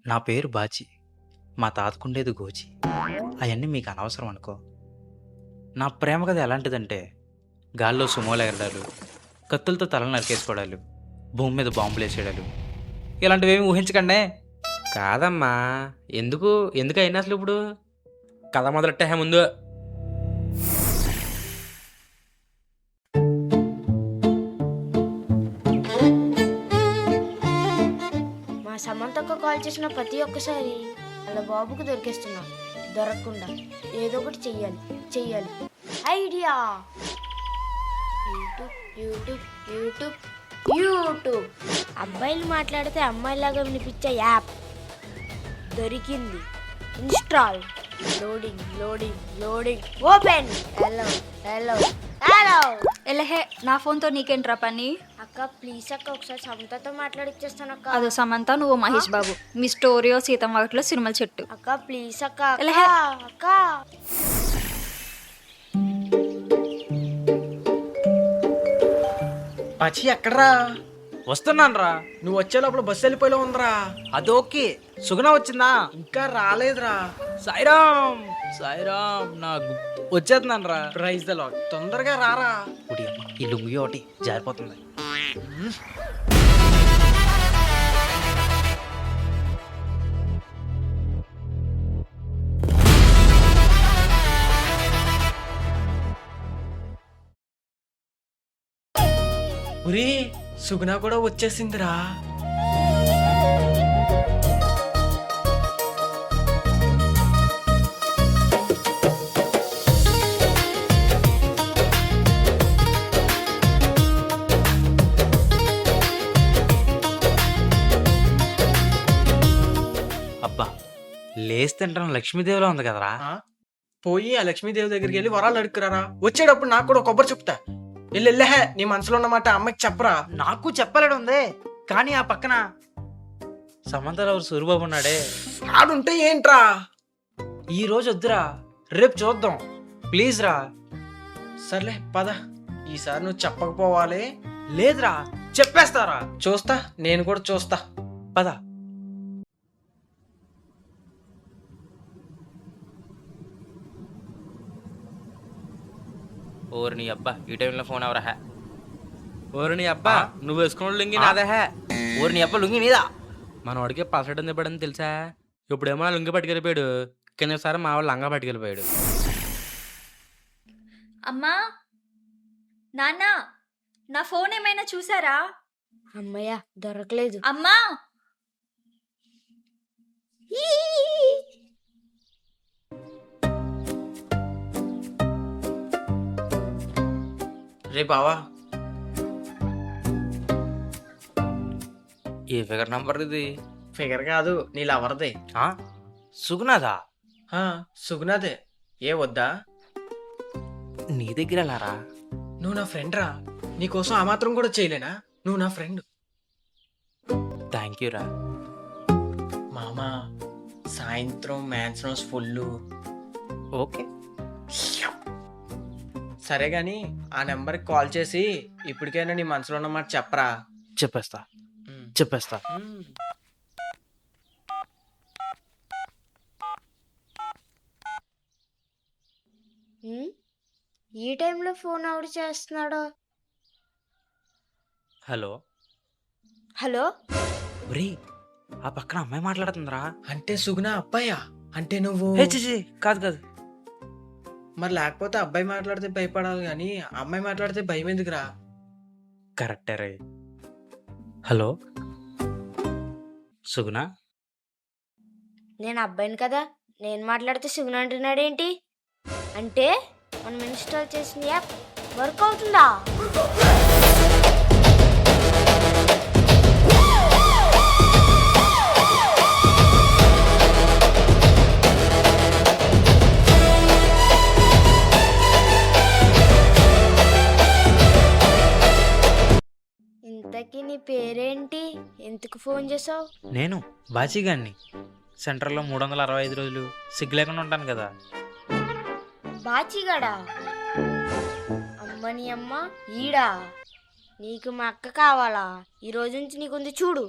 నా పేరు బాచి. మా తాతకుండేది గోచి. అవన్నీ మీకు అనవసరం అనుకో. నా ప్రేమ కథ ఎలాంటిదంటే గాల్లో సుమోలు ఎగరడాలు, కత్తులతో తలలు నరికేసుకోవడాలు, భూమి మీద బాంబులు వేసేయడాలు, ఇలాంటివేమి ఊహించకండే. కాదమ్మా, ఎందుకు ఎందుకు అయినా అసలు ఇప్పుడు కథ మొదలెట్టే ముందు మా సమంతకు కాల్ చేసిన ప్రతి ఒక్కసారి అలా బాబుకు దొరికేస్తున్నా. దొరకకుండా ఏదో ఒకటి చెయ్యాలి. Idea! YouTube YouTube YouTube YouTube అబ్బాయిలు మాట్లాడితే అమ్మాయిలాగా వినిపించే యాప్ దొరికింది. ఇన్స్టాల్. Loading open. హలో ఎలహే, నా ఫోన్తో నీకేంట్రా పని? అక్క ప్లీజ్ అక్క, ఒకసారి సమంతతో మాట్లాడిచ్చేస్తాను అక్క. అదో సమంత, నువ్వు మహేష్ బాబు. మీ స్టోరియో సీతం వాటిలో సినిమా చెట్టు. అక్క ప్లీజ్ అక్క. ఎలహే. అక్క పచ్చి ఎక్కడ్రా? వస్తున్నాను రా. నువ్వు వచ్చే లోపల బస్సు వెళ్ళిపోయేలా ఉందిరా. అదోకే. సుగుణ వచ్చిందా? ఇంకా రాలేదురా. సాయిరామ్ నా వచ్చేస్తున్నాను రా. Praise the lord. తొందరగా రారా. ఉడి అమ్మ, ఈ లుంగి ఒకటి జారిపోతుంది. ఉరి సుగుణ కూడా వచ్చేసిందిరా. అబ్బా, లేసి తింటాను లక్ష్మీదేవిలో ఉంది కదరా. ఆ? పోయి ఆ లక్ష్మీదేవి దగ్గరికి వెళ్ళి వరాలు అడుక్కురారా. వచ్చేటప్పుడు నాకు కూడా కొబ్బరి చెప్తా. వెళ్ళే నీ మనసులో ఉన్నమాట అమ్మకి చెప్పరా. నాకు చెప్పలేడు ఉంది, కానీ ఆ పక్కన సమంతలో సూరిబాబు ఉన్నాడే. ఆడుంటే ఏంట్రా? ఈ రోజు వద్దురా, రేపు చూద్దాం ప్లీజ్ రా. సర్లే పద. ఈసారి నువ్వు చెప్పకపోవాలి. లేదురా, చెప్పేస్తారా. చూస్తా, నేను కూడా చూస్తా. పద. ఓరి నీ అబ్బా, ఈ టైంలో ఫోన్ ఎవరా? ఓరి నీ అబ్బా, నువ్వు వేసుకున్న లుంగి నాదే. ఊరి నీ అప్ప లుంగి నీదా. మన వాడికి పసడం తిప్పడని తెలుసా? ఇప్పుడేమో ఆ లుంగి పట్టుకెళ్ళిపోయాడు, కిందసారి మా వాళ్ళు లంగా పట్టుకెళ్ళిపోయాడు. అమ్మా, నాన్న, నా ఫోన్ ఏమైనా చూసారా? అమ్మయ్య దొరకలేదు. అమ్మా, రే బావా, ఏ ఫిగర్ నంబర్ ఇది? ఫిగర్ కాదు, నీ లవర్దే. ఆ? సుగుణాదా? సుగుణదే. ఏ వద్దా? నీ దగ్గర ఎలారా? నువ్వు నా ఫ్రెండ్ రా. నీకోసం ఆ మాత్రం కూడా చేయలేనా? నువ్వు నా ఫ్రెండ్. థ్యాంక్ యూ రా. మామా, సాయంత్రం మ్యాథ్స్ నోట్స్ ఫుల్. ఓకే. సరే గాని ఆ నెంబర్కి కాల్ చేసి ఇప్పటికైనా నీ మనసులో ఉన్నమాట చెప్పరా. చెప్పేస్తా. ఈ టైంలో ఫోన్ ఎవడు చేస్తున్నాడో? హలో. ఒరే, ఆ పక్కన అమ్మాయి మాట్లాడుతుందిరా. అంటే సుగుణ అబ్బాయా? అంటే నువ్వు కాదు. మరి లేకపోతే అబ్బాయి మాట్లాడితే భయపడాలి కానీ అమ్మాయి మాట్లాడితే భయం ఎందుకురా? కరెక్టే రే. హలో సుగుణ. నేను అబ్బాయిని కదా, నేను మాట్లాడితే సిగ్నల్ అంటున్నాడేంటి? అంటే మనం ఇన్స్టాల్ చేసిన యాప్ వర్క్ అవుతుందా? ఇంతకీ నీ పేరేంటి? ఎందుకు ఫోన్ చేసావు? నేను బాచీగాన్ని. సెంటర్లో 365 రోజులు సిగ్గు లేకుండా ఉంటాను కదా. బాచిగాడా? అమ్మని అమ్మ ఈడా. నీకు మా అక్క కావాలా? ఈ రోజు నుంచి నీకుంది చూడు.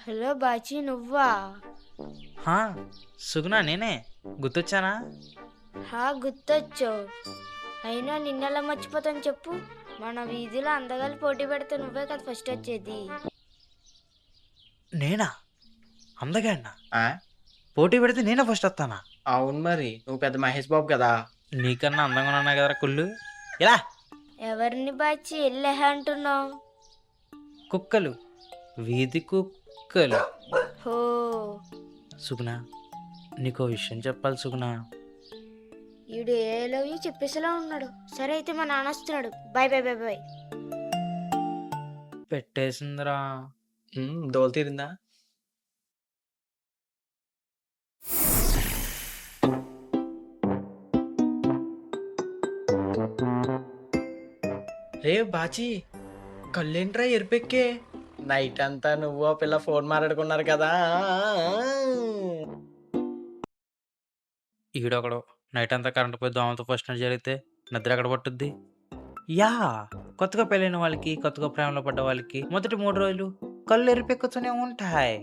హలో బాచి నువ్వా? హా, సుగుణ నేనే. గుర్తొచ్చానా? గుర్తొచ్చు. అయినా నిన్నెలా మర్చిపోతాను చెప్పు. మన వీధిలో అందగాలు పోటీ పెడితే నువ్వే కదా ఫస్ట్ వచ్చేది. నేనా? అందగాడినా? ఆ? పోటీ పెడితే నేనే ఫస్ట్ వస్తానా? అవును మరి, నువ్వు పెద్ద మహేష్ బాబు కదా. నీకన్నా అందంగా ఉన్నా కదరా కుళ్ళు. ఇలా ఎవరిని బాచి ఎల్లెహ అంటున్నావు? కుక్కలు, వీధి కుక్కలు. హో, సుగుణ, నీకో విషయం చెప్పాలి సుగుణ. ఈడు ఏ లవ్ యూ చెప్పేసేలా ఉన్నాడు. సరే అయితే మా నాన్న వస్తున్నాడు. Bye bye bye bye. పెట్టేసిందిరా. దోలు తీరిందా? రే బాచి, కళ్ళేంట్రా ఎరిపెక్కే? నైట్ అంతా నువ్వు ఆ పిల్ల ఫోన్ మాట్లాడుకున్నారు కదా. ఈడొకడు నైట్ అంతా కరెంట్ పోయి దోమలతో ఫస్ట్ నైట్ జరిగితే నిద్ర ఎక్కడ పట్టుద్ది? యా, కొత్తగా పెళ్ళైన వాళ్ళకి, కొత్తగా ప్రేమలో పడ్డ వాళ్ళకి మొదటి 3 రోజులు కళ్ళు ఎరిపెక్కుతూనే ఉంటాయి.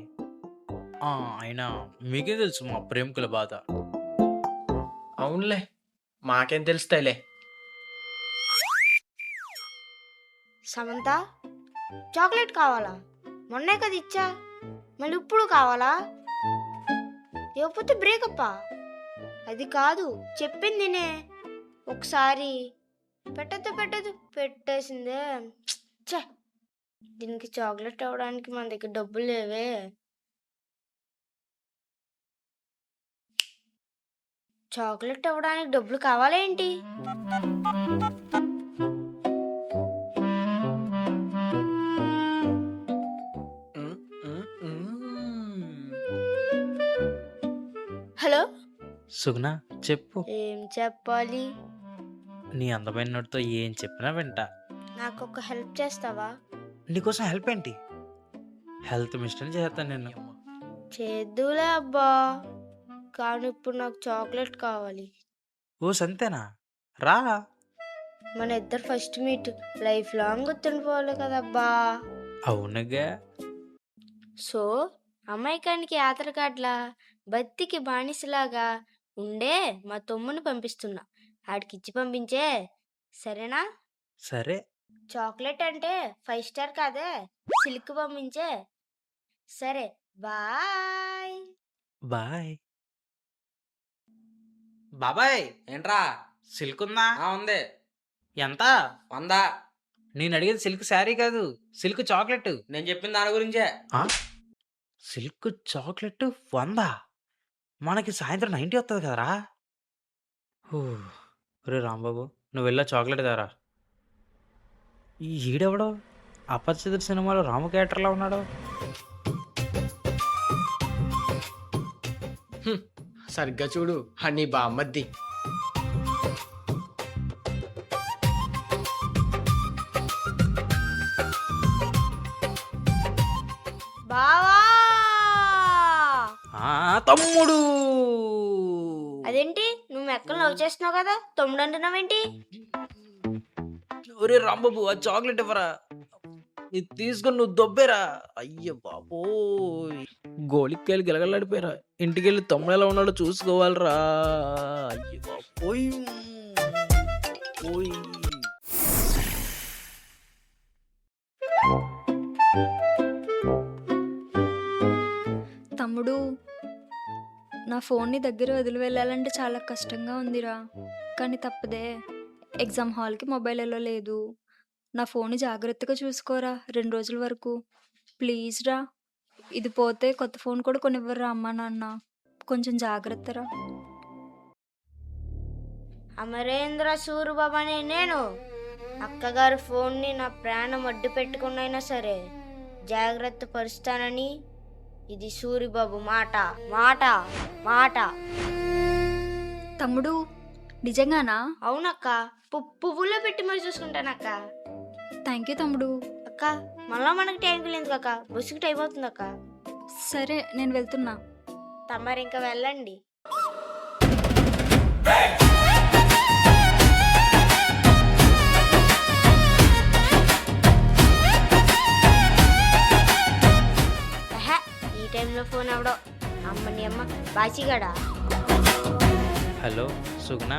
అయినా మీకే తెలుసు మా ప్రేమికుల బాధ. అవునులే, మాకేం తెలుస్తాయిలే. సమంత, చాక్లెట్ కావాలా? మొన్నే కదా ఇచ్చా, మళ్ళీ ఇప్పుడు కావాలా? లేకపోతే బ్రేకప్పా? అది కాదు చెప్పింది నే. ఒకసారి పెట్టద్దు పెట్టేసిందే. ఛే, దీనికి చాక్లెట్ అవ్వడానికి మన దగ్గర డబ్బులు లేవే. చాక్లెట్ అవ్వడానికి డబ్బులు కావాలేంటి? ఉమ్, ఉమ్, ఉమ్. హలో, సుగుణ చెప్పు. ఏం చెప్పాలి? నీ అందమైన నోటితో ఏం చెప్పినా వింటా. నాకు ఒక హెల్ప్ చేస్తావా? నీకోసం హెల్ప్ ఏంటి? హెల్త్ మిస్టర్ చేస్తాను నేను. చేద్దులే అబ్బా, కానీ ఇప్పుడు నాకు చాక్లెట్ కావాలి. ఓ సంతేనా? రా. మన ఇద్దరు ఫస్ట్ మీట్ లైఫ్ లాంగ్ గుర్తుండిపోవాలి కదబ్బా. అవునగా. సో అమాయకానికి ఆధార్ కార్డులా, బత్తికి బానిసలాగా ఉండే మా తమ్ముని పంపిస్తున్నా. ఆడికిచ్చి పంపించే, సరేనా? సరే. చాక్లెట్ అంటే 5 స్టార్ కాదే, సిల్క్ పంపించే. సరే, బాయ్. బాయ్. బాబాయ్ ఏంట్రా? సిల్క్ ఉందా? ఉంది. ఎంత? 100. నేను అడిగేది సిల్క్ శారీ కాదు, సిల్క్ చాక్లెట్. నేను చెప్పిన దాని గురించే. Silk chocolate 100? మనకి సాయంత్రం 90 వస్తుంది కదరా. రే రాంబాబు, నువ్వు వెళ్ళా చాక్లెట్ దారా. ఈడెవడో అపరిచితుడు సినిమాలో రాము క్యారెక్టర్లా ఉన్నాడు. సరిగ్గా చూడు, హనీ బామ్మద్ది. బావా, తమ్ముడు. అదేంటి నువ్వు మెక్కలు లవ్ చేస్తున్నావు కదా, తమ్ముడు అంటున్నావేంటి? ఒరే రాంబాబు, ఆ చాక్లెట్ ఇవ్వరా. ఇది తీసుకొని నువ్వు దొబ్బేరా. అయ్య బాబోయ్, గోలిక్కాయలు గిలగలాడిపోయారా. ఇంటికి వెళ్ళి తమ్ముడు ఎలా ఉన్నాడో చూసుకోవాలరా. అయ్య బాబోయ్. ఓయ్. తమ్ముడు, నా ఫోన్ని దగ్గర వదిలి వెళ్ళాలంటే చాలా కష్టంగా ఉందిరా. కానీ తప్పదే, ఎగ్జామ్ హాల్కి మొబైల్ వెళ్ళలేదు. నా ఫోన్ని జాగ్రత్తగా చూసుకోరా 2 రోజుల వరకు. ప్లీజ్ రా. ఇది పోతే కొత్త ఫోన్ కూడా కొనివ్వరా అమ్మా నాన్న. కొంచెం జాగ్రత్తరా. అమరేంద్ర సూరిబాబనే నేను. అక్కగారి ఫోన్ని నా ప్రాణం అడ్డు పెట్టుకున్నైనా సరే జాగ్రత్త పరుస్తానని ఇది సూరిబాబు మాట మాట మాట. తమ్ముడు, నిజంగానా? అవునక్క, పువ్వులో పెట్టి మరి చూసుకుంటానక్క. థ్యాంక్ యూ తమ్ముడు. అక్క, మళ్ళా మనకి టైంకి లేదు అక్క, బస్సుకి టైం అవుతుంది అక్క. సరే, నేను వెళ్తున్నా. తమరు ఇంకా వెళ్ళండి. టైంలో ఫోన్ అవడో అమ్మని అమ్మ బాచిగాడా. హలో సుగుణ,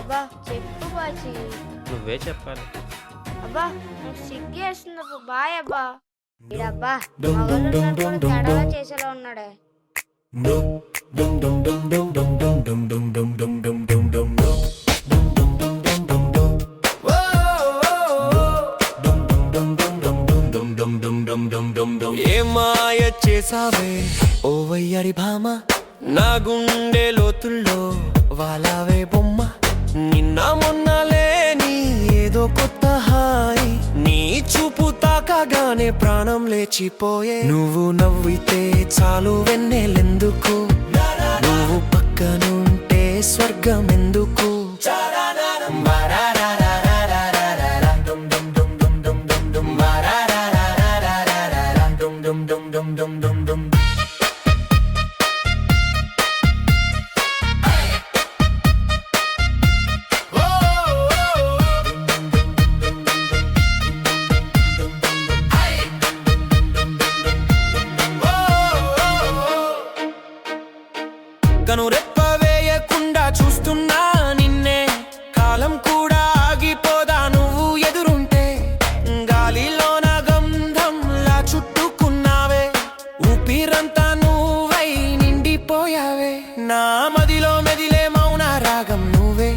అబ్బా చెప్పు బాచి. నువ్వే చెప్పాలి. అబ్బా నాకు సిగ్గేస్తుంది అబ్బా. బాయ్ అబ్బా. ఈడబ్బా మగలు తేడాగా చేసేలా ఉన్నాడే. ఏ మాయ చేసావే ఓ వయ్యారి భామ, నా గుండె లోతుల్లో వాలావే బొమ్మ. నిన్న మొన్న లేని ఏదో కొత్త హాయి, నీ చూపు తాకగానే ప్రాణం లేచిపోయే. నువ్వు నవ్వితే చాలు వెన్నెలెందుకు, నువ్వు పక్కనుంటే స్వర్గం ఎందుకు. కను రెప్ప వేయకుండా చూస్తున్నా నిన్నే, కాలం కూడా ఆగిపోదా నువ్వు ఎదురుంటే. గాలిలోన గంధంలా చుట్టుకున్నావే, ఊపిరంతా నువ్వై నిండిపోయావే. నా మదిలో మెదిలే మౌన రాగం నువ్వే,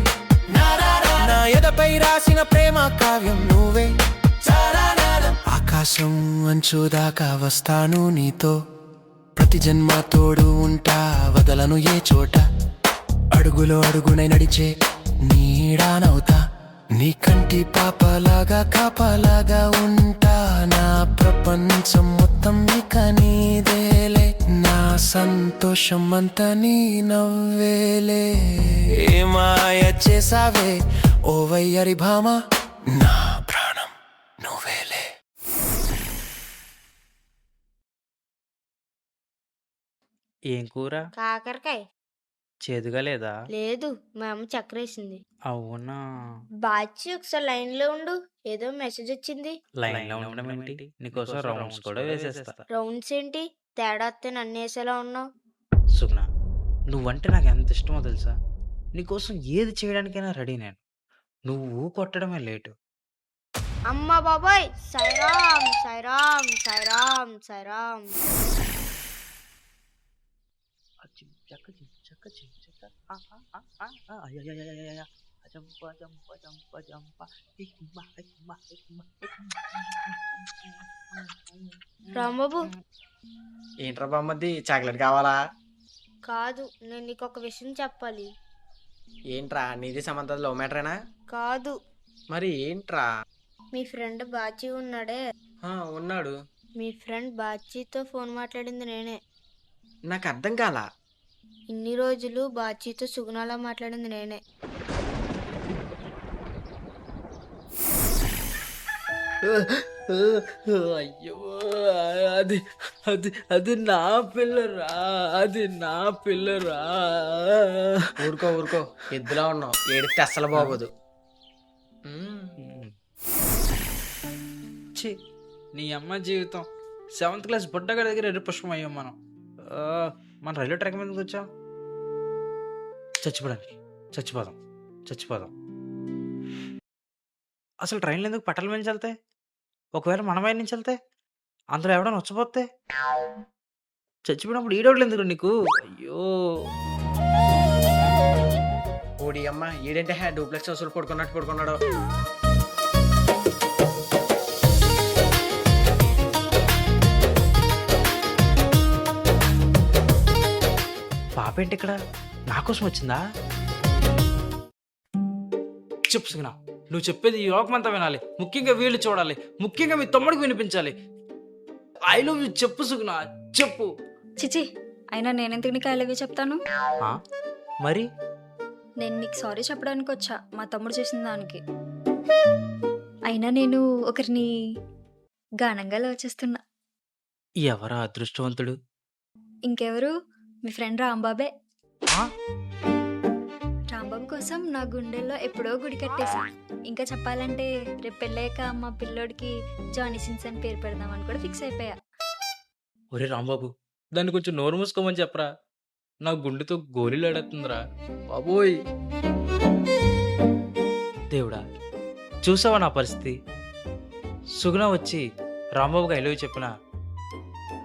నా ఎదపై రాసిన ప్రేమ కావ్యం నువ్వే. ఆకాశం అంచుదాకా వస్తాను నీతో, ప్రతి జన్మ తోడు ఉంటా వదలను ఏ చోట. అడుగులో అడుగునై నడిచే నీడానవుతా, నీ కంటి పాపలాగా కాపలాగా ఉంటా. నా ప్రపంచం మొత్తం ఇక నీదేలే, నా సంతోషం అంతా నీ నవ్వేలే. ఏ మాయ చేసావే ఓ వయ్యారి భామ, నా ప్రాణం నువ్వేలే. ఏం కూర? కాకరకాయ. చేదుగా లేదా? లేదు మా అమ్మ చక్కరేసింది. అవునా? బాచి ఒకసారి లైన్ లో ఉండు, ఏదో మెసేజ్ వచ్చింది. లైన్లో ఉండడం ఏంటి? నీకోసం రౌండ్స్ కూడా వేసేస్తా. రౌండ్స్ ఏంటి? తేడా వస్తే నన్ను వేసేలా ఉన్నావు. సుగుణ, నువ్వంటే నాకు ఎంత ఇష్టమో తెలుసా? నీకోసం ఏది చేయడానికైనా రెడీ నేను. నువ్వు కొట్టడమే లేటు. అమ్మ బాబాయ్, సాయిరామ్ సాయిరామ్ సాయిరామ్ సాయిరామ్. రాంబాబు ఏంట్రా బామ్మది, చాక్లెట్ కావాలా? కాదు, నేను నీకు ఒక విషయం చెప్పాలి. ఏంట్రా నీది సమంత లవ్ మ్యాటరేనా? కాదు, మరి ఏంట్రా? మీ ఫ్రెండ్ బాచి ఉన్నాడే, ఉన్నాడు. మీ ఫ్రెండ్ బాచీతో ఫోన్ మాట్లాడింది నేనే. నాకు అర్థం కాలా. ఇన్ని రోజులు బాచీతో సుగుణాలా మాట్లాడింది నేనే. అయ్యో, అది అది అది నా పిల్లరా, అది నా పిల్లరా. ఊరుకో ఊరుకో, ఎద్దులా ఉన్నావు, ఏడితే అస్సలు బాగోదు. ఛీ, నీ అమ్మ జీవితం. 7th క్లాస్ బుడ్డగాడి దగ్గర ఎర్రి పుష్పం అయ్యాం మనం. మన రైల్వే ట్రాక్ మీద వచ్చాం. చచ్చిపోవడానికి చచ్చిపోదాం. అసలు ట్రైన్లు ఎందుకు పట్టాల మీద వెళ్తాయి? ఒకవేళ మన వైపు నుంచి వెళ్తే అందులో ఎవడన్నా వచ్చిపోతే చచ్చిపోయినప్పుడు ఈడోళ్ళు ఎందుకు నీకు? అయ్యో, ఓడి అమ్మ, ఈడంటే డూప్లెక్స్ అసలు పడుకున్నాడు. పాప ఏంటి ఇక్కడ? నా కోసం వచ్చిందా? చెప్పు సుగుణ, నువ్వు చెప్పేది ఈ లోకమంతా వినాలి. ముఖ్యంగా వీళ్ళు చూడాలి. ముఖ్యంగా మీ తమ్ముడికి వినిపించాలి. ఐ లవ్ యూ చెప్పు సుగుణ, చెప్పు. చిచి, అయినా నేనెందుకు నీకు ఐ లవ్ యూ చెప్తాను? మరి నేను నీకు సారీ చెప్పడానికి వచ్చా మా తమ్ముడు చేసిన దానికి. అయినా నేను ఒకరిని గానంగా లవ్ చేస్తున్నా. ఎవరా అదృష్టవంతుడు? ఇంకెవరు, మీ ఫ్రెండ్ రాంబాబే. ఆ? రాంబాబు కోసం నా గుండెల్లో ఎప్పుడో గుడి కట్టేశా. ఇంకా చెప్పాలంటే రేపు పెళ్ళాక మా పిల్లోడికి జానీ సిన్స్ అని పేరు పెడదామని కూడా ఫిక్స్ అయిపోయా. ఒరే రాంబాబు, దాన్ని కొంచెం నోరు మూసుకోమని చెప్పరా. నా గుండెతో గోళీలు ఆడేస్తుందిరా. బాబోయ్. దేవుడా, చూసావా నా పరిస్థితి? సుగుణ వచ్చి రాంబాబుకి ఐ లవ్ యూ చెప్పిన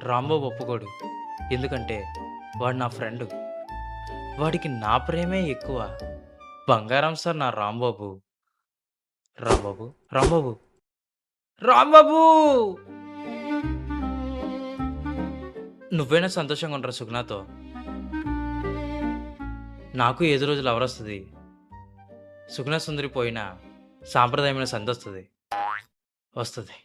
రాంబాబు ఒప్పుకోడు. ఎందుకంటే వాడు నా ఫ్రెండు. వాడికి నా ప్రేమే ఎక్కువ. బంగారం సార్ నా రాంబాబు. రాంబాబు, రాంబాబు, రాంబాబు! నువ్వైనా సంతోషంగా ఉంటారా సుగుణతో? నాకు ఏదో రోజు లవర్ వస్తుంది. సుగుణ సుందరి పోయినా సాంప్రదాయమైన సంధి వస్తుంది.